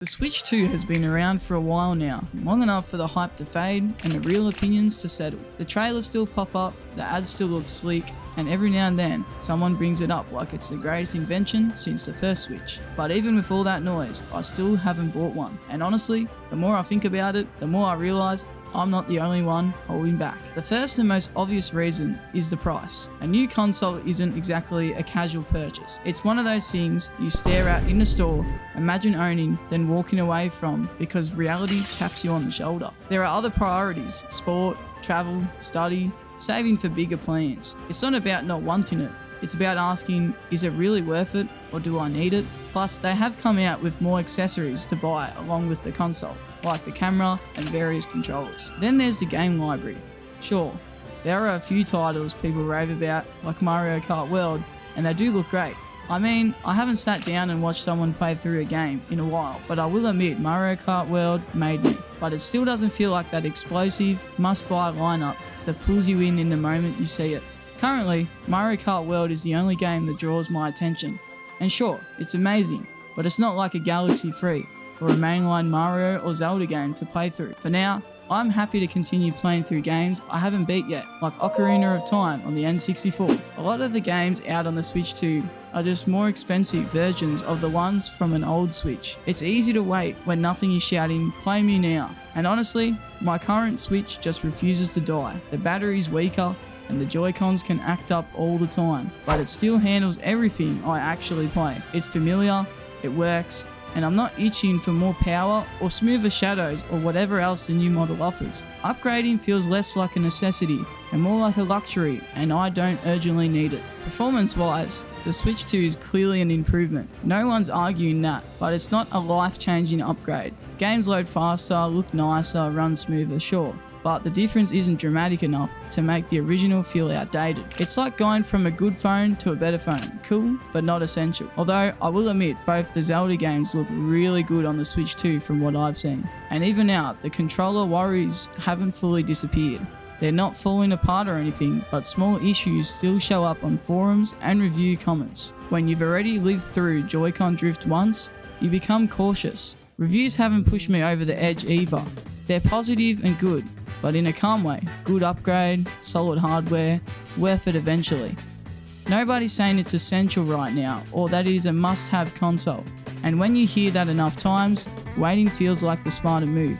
The Switch 2 has been around for a while now, long enough for the hype to fade and the real opinions to settle. The trailers still pop up, the ads still look sleek, and every now and then, someone brings it up like it's the greatest invention since the first Switch. But even with all that noise, I still haven't bought one. And honestly, the more I think about it, the more I realise I'm not the only one holding back. The first and most obvious reason is the price. A new console isn't exactly a casual purchase. It's one of those things you stare at in the store, imagine owning, then walking away from because reality taps you on the shoulder. There are other priorities: sport, travel, study, saving for bigger plans. It's not about not wanting it. It's about asking, is it really worth it, or do I need it? Plus, they have come out with more accessories to buy along with the console, like the camera and various controllers. Then there's the game library. Sure, there are a few titles people rave about, like Mario Kart World, and they do look great. I mean, I haven't sat down and watched someone play through a game in a while, but I will admit Mario Kart World made me. But it still doesn't feel like that explosive, must-buy lineup that pulls you in the moment you see it. Currently, Mario Kart World is the only game that draws my attention. And sure, it's amazing, but it's not like a Galaxy 3 or a mainline Mario or Zelda game to play through. For now, I'm happy to continue playing through games I haven't beat yet, like Ocarina of Time on the N64. A lot of the games out on the Switch 2 are just more expensive versions of the ones from an old Switch. It's easy to wait when nothing is shouting, "Play me now." And honestly, my current Switch just refuses to die. The battery's weaker, and the Joy-Cons can act up all the time, but it still handles everything I actually play. It's familiar, it works, and I'm not itching for more power or smoother shadows or whatever else the new model offers. Upgrading feels less like a necessity and more like a luxury, and I don't urgently need it. Performance-wise, the Switch 2 is clearly an improvement. No one's arguing that, but it's not a life-changing upgrade. Games load faster, look nicer, run smoother, sure, but the difference isn't dramatic enough to make the original feel outdated. It's like going from a good phone to a better phone. Cool, but not essential. Although, I will admit, both the Zelda games look really good on the Switch 2 from what I've seen. And even now, the controller worries haven't fully disappeared. They're not falling apart or anything, but small issues still show up on forums and review comments. When you've already lived through Joy-Con drift once, you become cautious. Reviews haven't pushed me over the edge either. They're positive and good, but in a calm way. Good upgrade, solid hardware, worth it eventually. Nobody's saying it's essential right now, or that it is a must-have console. And when you hear that enough times, waiting feels like the smarter move.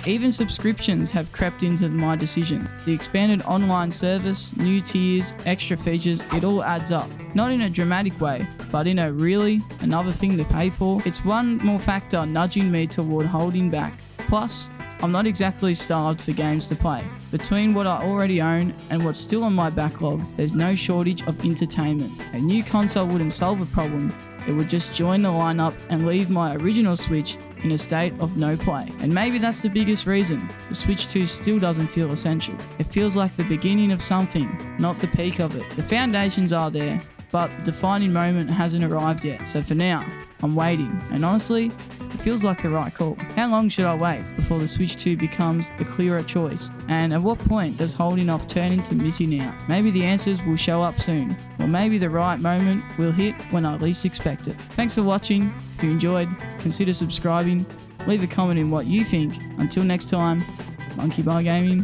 Even subscriptions have crept into my decision. The expanded online service, new tiers, extra features, it all adds up. Not in a dramatic way, but in a really another thing to pay for. It's one more factor nudging me toward holding back. Plus, I'm not exactly starved for games to play. Between what I already own and what's still on my backlog, there's no shortage of entertainment. A new console wouldn't solve a problem, it would just join the lineup and leave my original Switch in a state of no play. And maybe that's the biggest reason. The Switch 2 still doesn't feel essential. It feels like the beginning of something, not the peak of it. The foundations are there, but the defining moment hasn't arrived yet. So for now, I'm waiting. And honestly, it feels like the right call. How long should I wait before the Switch 2 becomes the clearer choice? And at what point does holding off turn into missing out? Maybe the answers will show up soon, or maybe the right moment will hit when I least expect it. Thanks for watching. If you enjoyed, consider subscribing. Leave a comment in what you think. Until next time, MonkeyBargaming